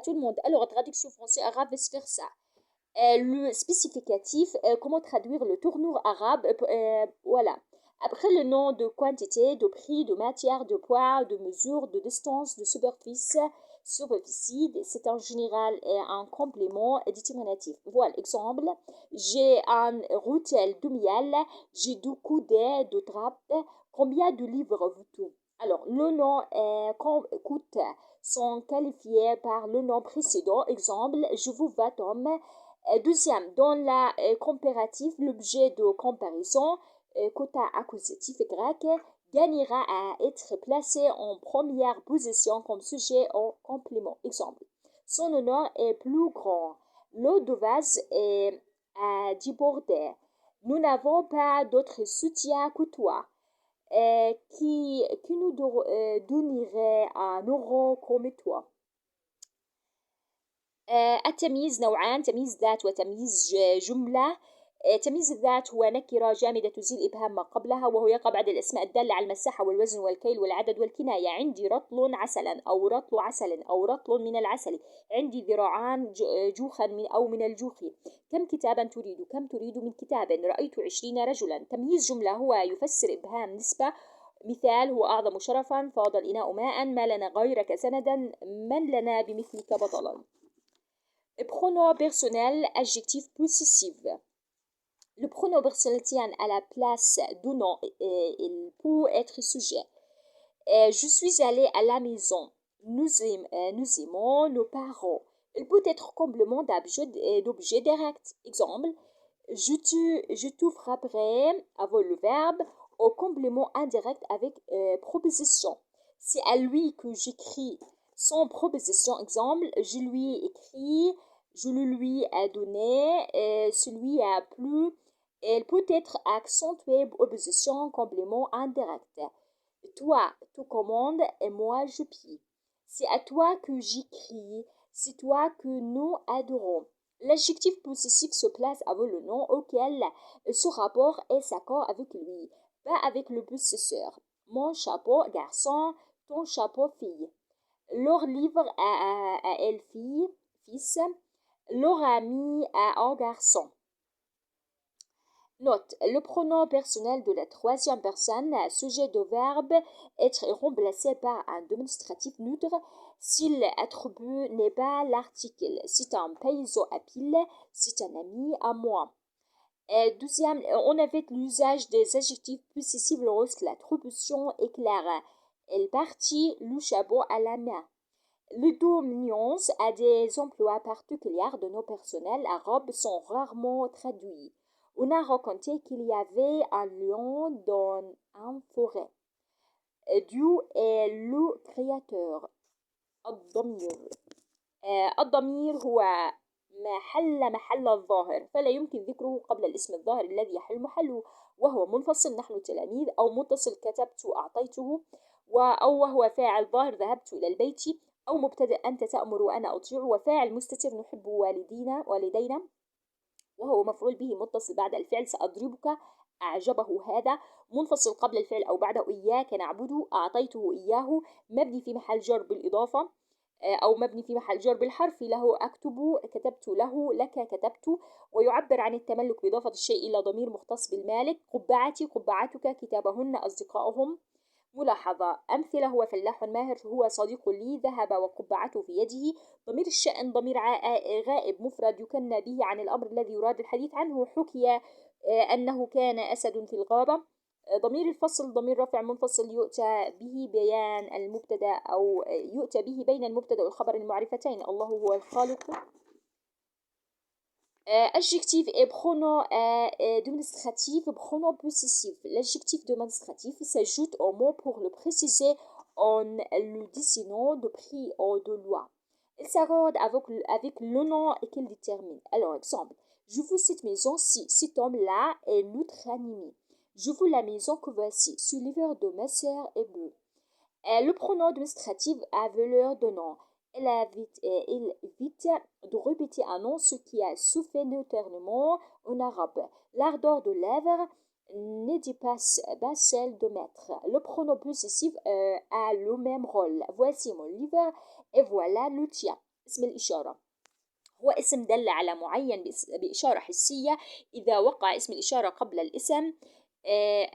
tout le monde. Alors, traduction français arabe, vice-versa. Le spécificatif, comment traduire le tournure arabe, voilà. Après le nom de quantité, de prix, de matière, de poids, de mesure, de distance, de superficie, c'est en général un complément déterminatif. Voilà, exemple, j'ai un routel de miel, j'ai 2 coudées de drap, combien de livres vaut-il? Alors, le nom coûte sont qualifiés par le nom précédent. Exemple, je vous vends. Deuxième, dans la comparative, l'objet de comparaison, quota accusatif grec, gagnera à être placé en première position comme sujet en complément. Exemple, son honneur est plus grand. L'eau de vase est à déborder. Nous n'avons pas d'autre soutien que toi. Qui nous donnerait un euro comme toi. التمييز نوعان: تمييز ذات وتمييز جملة. تمييز الذات هو نكرة جامدة تزيل إبهام ما قبلها، وهو يقع بعد الأسماء الدالة على المساحة والوزن والكيل والعدد والكناية. عندي رطل عسلا، أو رطل عسل، أو رطل من العسل. عندي ذراعان جوخا من الجوخ. كم كتابا تريد؟ كم تريد من كتاب؟ رأيت 20 رجلا. تمييز جملة هو يفسر إبهام نسبة. مثال: هو أعظم شرفا، فاض الإناء ماء، ما لنا غيرك سندا، من لنا بمثلك بطلا. Pronom personnel, adjectif possessif. Le pronom personnel tient à la place du nom. Il peut être sujet. Je suis allé à la maison. Nous aimons nos parents. Il peut être complément d'objet direct. Exemple, je te frapperai avec le verbe, au complément indirect avec proposition. C'est à lui que j'écris sans proposition. Exemple, je lui ai écrit, je le lui ai donné, celui a plu. Elle peut être accentuée, opposition, complément indirect. Toi, tu commandes et moi je pille. C'est à toi que j'écris, c'est toi que nous adorons. L'adjectif possessif se place avant le nom auquel ce rapport est s'accord avec lui, pas avec le possesseur. Mon chapeau, garçon, ton chapeau, fille. Leur livre à elle, fille, fils. Leur ami à un garçon. Note, le pronom personnel de la troisième personne, sujet de verbe, être remplacé par un démonstratif neutre si l'attribut n'est pas l'article. C'est un paysan à pile, c'est un ami à moi. Deuxième, on avait l'usage des adjectifs possessifs lorsque l'attribution est claire. Elle partit le chapeau à la main. Les deux nuances à des emplois particuliers de nos personnels arabes sont rarement traduits. On a raconté qu'il y avait un lion dans une forêt. Dieu est le créateur. الضمير الضمير هو محل الظاهر، فلا يمكن ذكره قبل الاسم الظاهر الذي يحل محله، وهو منفصل نحن تلاميذ، أو متصل كتبت أعطيته، أو وهو فاعل ظاهر ذهبت إلى البيت، أو مبتدأ أنت تأمر وأنا أطيع، وفاعل مستتر نحب والدينا، وهو مفعول به متصل بعد الفعل سأضربك، أعجبه هذا، منفصل قبل الفعل أو بعده، إياك نعبد، أعطيته إياه، مبني في محل جر بالإضافة أو مبني في محل جر بالحرف، له أكتب، كتبت له، لك كتبت. ويعبر عن التملك بإضافة الشيء إلى ضمير مختص بالمالك. قبعتي، قبعتك، كتابهن، أصدقائهم. ملاحظة: أمثلة: هو فلاح ماهر، هو صديق لي، ذهب وقبعته في يده. ضمير الشأن ضمير غائب مفرد يكنى به عن الأمر الذي يراد الحديث عنه. حكي أنه كان أسد في الغابة. ضمير الفصل ضمير رفع منفصل يؤتى به بيان المبتدأ أو يؤتى به بين المبتدأ والخبر المعرفتين. الله هو الخالق. Adjectif et pronom démonstratif, pronom possessif. L'adjectif démonstratif s'ajoute au mot pour le préciser en le dessinant de prix ou de loi. Il s'accorde avec le nom qu'il détermine. Alors, exemple, je veux cette maison-ci, cet homme-là est notre ennemi. Je veux la maison que voici, ce livre de ma sœur est bleu. Le pronom démonstratif a valeur de nom. Il évite de répéter un nom, ce qui a souffert notamment en arabe. L'ardeur de lèvres ne dépasse pas celle de maître. Le pronom possessif a le même rôle. Voici mon livre et voilà le tien. اسم الإشارة هو اسم دل على معين بإشارة حسية. إذا وقع اسم الإشارة قبل الاسم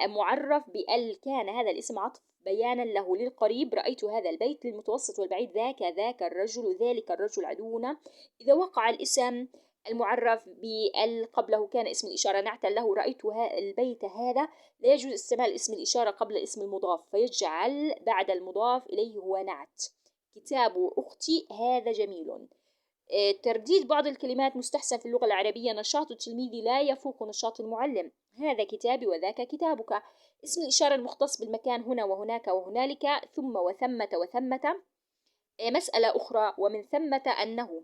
معرف بأل، كان هذا الاسم عطف بيانا له. للقريب: رأيت هذا البيت. للمتوسط والبعيد: ذاك الرجل، ذلك الرجل عدونا. إذا وقع الاسم المعرف بأل قبله كان اسم الإشارة نعتا له. رأيت البيت هذا. لا يجوز استعمال اسم الإشارة قبل الاسم المضاف، فيجعل بعد المضاف إليه هو نعت. كتاب أختي هذا جميل. ترديد بعض الكلمات مستحسن في اللغة العربية: نشاط التلميذ لا يفوق نشاط المعلم. هذا كتابي وذاك كتابك. اسم الإشارة المختص بالمكان: هنا وهناك وهنالك، ثم وثمة وثمة. مسألة أخرى: ومن ثمة أنه.